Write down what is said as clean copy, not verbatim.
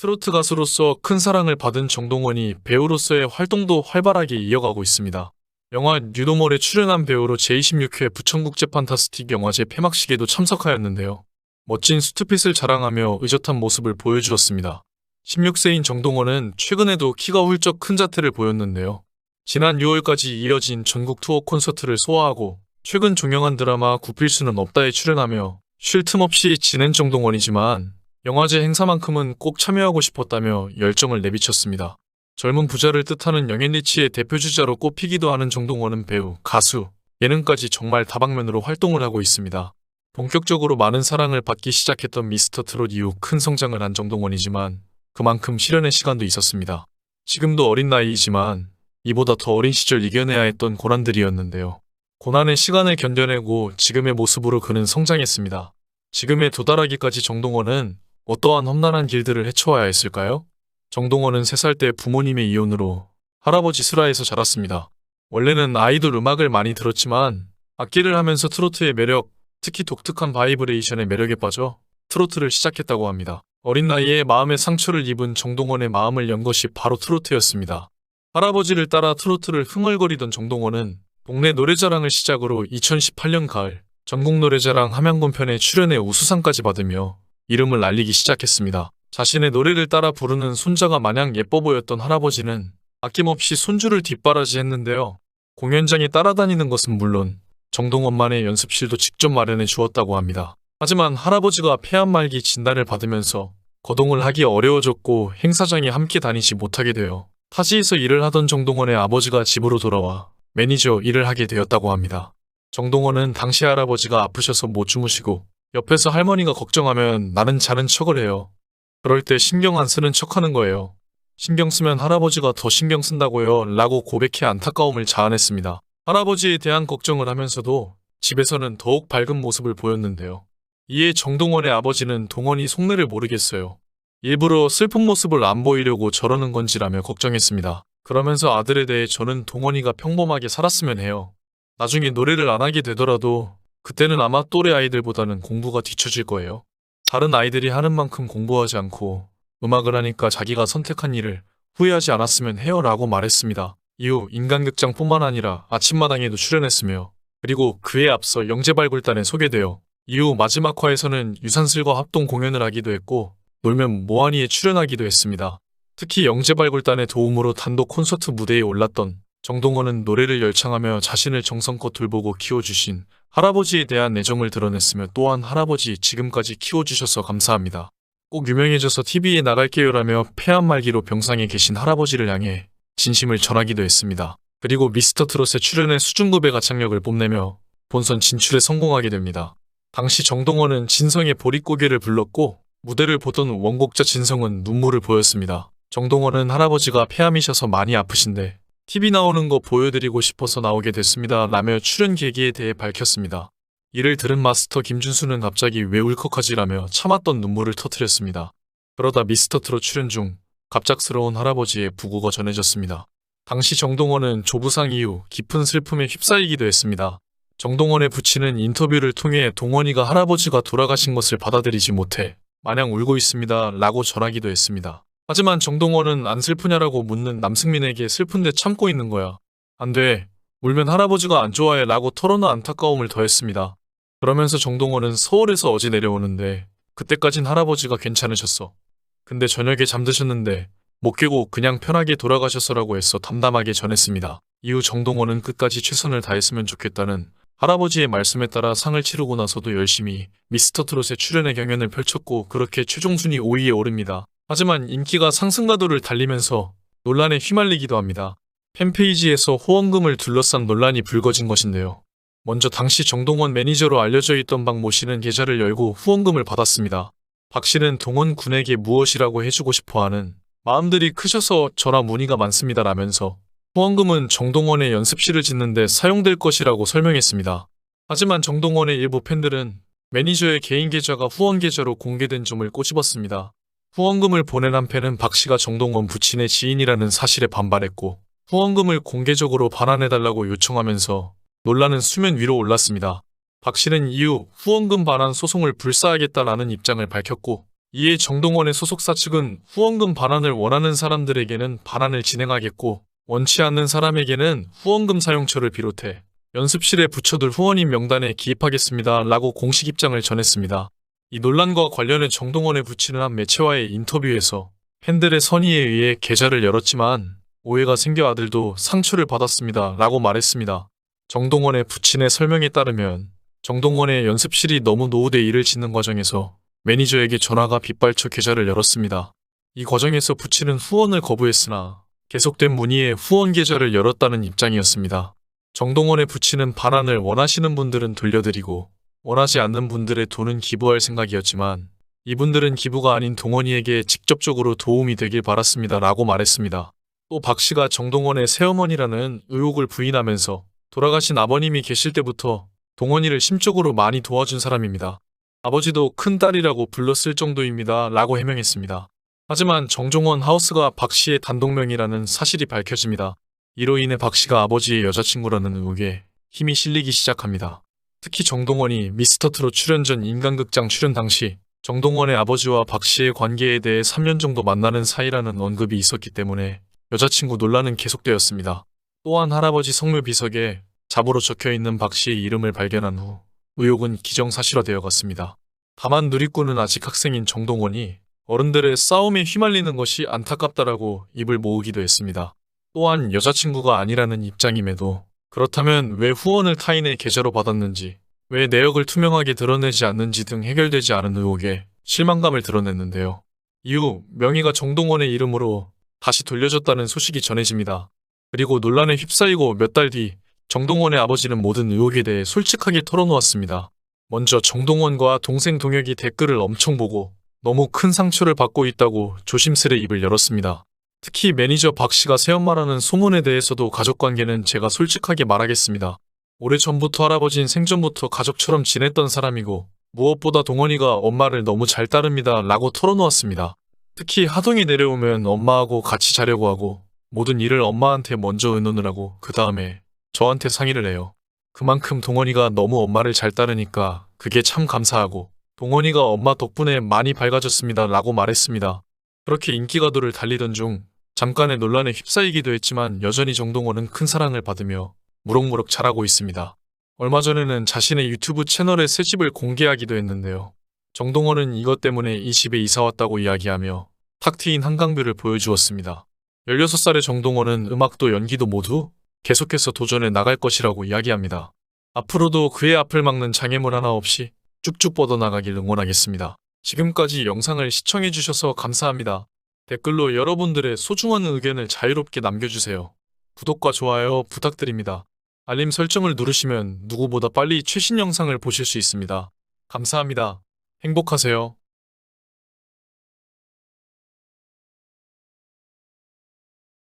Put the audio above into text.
트로트 가수로서 큰 사랑을 받은 정동원이 배우로서의 활동도 활발하게 이어가고 있습니다. 영화 뉴노멀에 출연한 배우로 제26회 부천국제 판타스틱 영화제 폐막식에도 참석하였는데요. 멋진 수트핏을 자랑하며 의젓한 모습을 보여주었습니다. 16세인 정동원은 최근에도 키가 훌쩍 큰 자태를 보였는데요. 지난 6월까지 이어진 전국 투어 콘서트를 소화하고 최근 종영한 드라마 굽힐 수는 없다에 출연하며 쉴 틈 없이 지낸 정동원이지만 영화제 행사만큼은 꼭 참여하고 싶었다며 열정을 내비쳤습니다. 젊은 부자를 뜻하는 영앤리치의 대표주자로 꼽히기도 하는 정동원은 배우, 가수, 예능까지 정말 다방면으로 활동을 하고 있습니다. 본격적으로 많은 사랑을 받기 시작했던 미스터 트롯 이후 큰 성장을 한 정동원이지만 그만큼 실현의 시간도 있었습니다. 지금도 어린 나이이지만 이보다 더 어린 시절 이겨내야 했던 고난들이었는데요. 고난의 시간을 견뎌내고 지금의 모습으로 그는 성장했습니다. 지금에 도달하기까지 정동원은 어떠한 험난한 길들을 헤쳐와야 했을까요? 정동원은 3살 때 부모님의 이혼으로 할아버지 슬하에서 자랐습니다. 원래는 아이돌 음악을 많이 들었지만 악기를 하면서 트로트의 매력, 특히 독특한 바이브레이션의 매력에 빠져 트로트를 시작했다고 합니다. 어린 나이에 마음의 상처를 입은 정동원의 마음을 연 것이 바로 트로트였습니다. 할아버지를 따라 트로트를 흥얼거리던 정동원은 동네 노래자랑을 시작으로 2018년 가을 전국노래자랑 함양군 편에 출연해 우수상까지 받으며 이름을 알리기 시작했습니다. 자신의 노래를 따라 부르는 손자가 마냥 예뻐 보였던 할아버지는 아낌없이 손주를 뒷바라지했는데요. 공연장에 따라다니는 것은 물론 정동원만의 연습실도 직접 마련해 주었다고 합니다. 하지만 할아버지가 폐암 말기 진단을 받으면서 거동을 하기 어려워졌고 행사장에 함께 다니지 못하게 되어 타지에서 일을 하던 정동원의 아버지가 집으로 돌아와 매니저 일을 하게 되었다고 합니다. 정동원은 당시 할아버지가 아프셔서 못 주무시고 옆에서 할머니가 걱정하면 나는 자는 척을 해요. 그럴 때 신경 안 쓰는 척하는 거예요. 신경 쓰면 할아버지가 더 신경 쓴다고요 라고 고백해 안타까움을 자아냈습니다. 할아버지에 대한 걱정을 하면서도 집에서는 더욱 밝은 모습을 보였는데요. 이에 정동원의 아버지는 동원이 속내를 모르겠어요. 일부러 슬픈 모습을 안 보이려고 저러는 건지라며 걱정했습니다. 그러면서 아들에 대해 저는 동원이가 평범하게 살았으면 해요. 나중에 노래를 안 하게 되더라도 그때는 아마 또래 아이들보다는 공부가 뒤처질 거예요. 다른 아이들이 하는 만큼 공부하지 않고 음악을 하니까 자기가 선택한 일을 후회하지 않았으면 해요 라고 말했습니다. 이후 인간극장뿐만 아니라 아침마당에도 출연했으며 그리고 그에 앞서 영재발굴단에 소개되어 이후 마지막 화에서는 유산슬과 합동 공연을 하기도 했고 놀면 뭐하니에 출연하기도 했습니다. 특히 영재발굴단의 도움으로 단독 콘서트 무대에 올랐던 정동원은 노래를 열창하며 자신을 정성껏 돌보고 키워주신 할아버지에 대한 애정을 드러냈으며 또한 할아버지 지금까지 키워주셔서 감사합니다. 꼭 유명해져서 TV에 나갈게요라며 폐암 말기로 병상에 계신 할아버지를 향해 진심을 전하기도 했습니다. 그리고 미스터 트롯에 출연해 수준급의 가창력을 뽐내며 본선 진출에 성공하게 됩니다. 당시 정동원은 진성의 보릿고개를 불렀고 무대를 보던 원곡자 진성은 눈물을 보였습니다. 정동원은 할아버지가 폐암이셔서 많이 아프신데 TV 나오는 거 보여드리고 싶어서 나오게 됐습니다 라며 출연 계기에 대해 밝혔습니다. 이를 들은 마스터 김준수는 갑자기 왜 울컥하지라며 참았던 눈물을 터뜨렸습니다. 그러다 미스터 트롯 출연 중 갑작스러운 할아버지의 부고가 전해졌습니다. 당시 정동원은 조부상 이후 깊은 슬픔에 휩싸이기도 했습니다. 정동원의 부친은 인터뷰를 통해 동원이가 할아버지가 돌아가신 것을 받아들이지 못해 마냥 울고 있습니다 라고 전하기도 했습니다. 하지만 정동원은 안 슬프냐라고 묻는 남승민에게 슬픈데 참고 있는 거야. 안 돼. 울면 할아버지가 안 좋아해 라고 털어놓은 안타까움을 더했습니다. 그러면서 정동원은 서울에서 어제 내려오는데 그때까진 할아버지가 괜찮으셨어. 근데 저녁에 잠드셨는데 못 깨고 그냥 편하게 돌아가셨어라고 해서 담담하게 전했습니다. 이후 정동원은 끝까지 최선을 다했으면 좋겠다는 할아버지의 말씀에 따라 상을 치르고 나서도 열심히 미스터 트롯에 출연의 경연을 펼쳤고 그렇게 최종 순위 5위에 오릅니다. 하지만 인기가 상승가도를 달리면서 논란에 휘말리기도 합니다. 팬페이지에서 후원금을 둘러싼 논란이 불거진 것인데요. 먼저 당시 정동원 매니저로 알려져 있던 박 모 씨는 계좌를 열고 후원금을 받았습니다. 박 씨는 동원 군에게 무엇이라고 해주고 싶어하는 마음들이 크셔서 전화 문의가 많습니다 라면서 후원금은 정동원의 연습실을 짓는 데 사용될 것이라고 설명했습니다. 하지만 정동원의 일부 팬들은 매니저의 개인 계좌가 후원 계좌로 공개된 점을 꼬집었습니다. 후원금을 보낸 한 팬은 박 씨가 정동원 부친의 지인이라는 사실에 반발했고 후원금을 공개적으로 반환해달라고 요청하면서 논란은 수면 위로 올랐습니다. 박 씨는 이후 후원금 반환 소송을 불사하겠다라는 입장을 밝혔고 이에 정동원의 소속사 측은 후원금 반환을 원하는 사람들에게는 반환을 진행하겠고 원치 않는 사람에게는 후원금 사용처를 비롯해 연습실에 붙여둘 후원인 명단에 기입하겠습니다 라고 공식 입장을 전했습니다. 이 논란과 관련해 정동원의 부친은 한 매체와의 인터뷰에서 팬들의 선의에 의해 계좌를 열었지만 오해가 생겨 아들도 상처를 받았습니다 라고 말했습니다. 정동원의 부친의 설명에 따르면 정동원의 연습실이 너무 노후돼 일을 짓는 과정에서 매니저에게 전화가 빗발쳐 계좌를 열었습니다. 이 과정에서 부친은 후원을 거부했으나 계속된 문의에 후원 계좌를 열었다는 입장이었습니다. 정동원의 부친은 반환을 원하시는 분들은 돌려드리고 원하지 않는 분들의 돈은 기부할 생각이었지만 이분들은 기부가 아닌 동원이에게 직접적으로 도움이 되길 바랐습니다 라고 말했습니다. 또 박 씨가 정동원의 새어머니라는 의혹을 부인하면서 돌아가신 아버님이 계실 때부터 동원이를 심적으로 많이 도와준 사람입니다. 아버지도 큰딸이라고 불렀을 정도입니다 라고 해명했습니다. 하지만 정종원 하우스가 박 씨의 단독명이라는 사실이 밝혀집니다. 이로 인해 박 씨가 아버지의 여자친구라는 의혹에 힘이 실리기 시작합니다. 특히 정동원이 미스터트롯 출연 전 인간극장 출연 당시 정동원의 아버지와 박 씨의 관계에 대해 3년 정도 만나는 사이라는 언급이 있었기 때문에 여자친구 논란은 계속되었습니다. 또한 할아버지 성묘 비석에 자보로 적혀있는 박 씨의 이름을 발견한 후 의혹은 기정사실화되어 갔습니다. 다만 누리꾼은 아직 학생인 정동원이 어른들의 싸움에 휘말리는 것이 안타깝다라고 입을 모으기도 했습니다. 또한 여자친구가 아니라는 입장임에도 그렇다면 왜 후원을 타인의 계좌로 받았는지, 왜 내역을 투명하게 드러내지 않는지 등 해결되지 않은 의혹에 실망감을 드러냈는데요. 이후 명의가 정동원의 이름으로 다시 돌려졌다는 소식이 전해집니다. 그리고 논란에 휩싸이고 몇 달 뒤 정동원의 아버지는 모든 의혹에 대해 솔직하게 털어놓았습니다. 먼저 정동원과 동생 동혁이 댓글을 엄청 보고 너무 큰 상처를 받고 있다고 조심스레 입을 열었습니다. 특히 매니저 박 씨가 새엄마라는 소문에 대해서도 가족관계는 제가 솔직하게 말하겠습니다. 오래전부터 할아버진 생전부터 가족처럼 지냈던 사람이고 무엇보다 동원이가 엄마를 너무 잘 따릅니다 라고 털어놓았습니다. 특히 하동이 내려오면 엄마하고 같이 자려고 하고 모든 일을 엄마한테 먼저 의논을 하고 그 다음에 저한테 상의를 해요. 그만큼 동원이가 너무 엄마를 잘 따르니까 그게 참 감사하고 동원이가 엄마 덕분에 많이 밝아졌습니다 라고 말했습니다. 그렇게 인기가도를 달리던 중 잠깐의 논란에 휩싸이기도 했지만 여전히 정동원은 큰 사랑을 받으며 무럭무럭 자라고 있습니다. 얼마 전에는 자신의 유튜브 채널에 새 집을 공개하기도 했는데요. 정동원은 이것 때문에 이 집에 이사 왔다고 이야기하며 탁 트인 한강뷰를 보여주었습니다. 16살의 정동원은 음악도 연기도 모두 계속해서 도전해 나갈 것이라고 이야기합니다. 앞으로도 그의 앞을 막는 장애물 하나 없이 쭉쭉 뻗어나가길 응원하겠습니다. 지금까지 영상을 시청해주셔서 감사합니다. 댓글로 여러분들의 소중한 의견을 자유롭게 남겨주세요. 구독과 좋아요 부탁드립니다. 알림 설정을 누르시면 누구보다 빨리 최신 영상을 보실 수 있습니다. 감사합니다. 행복하세요.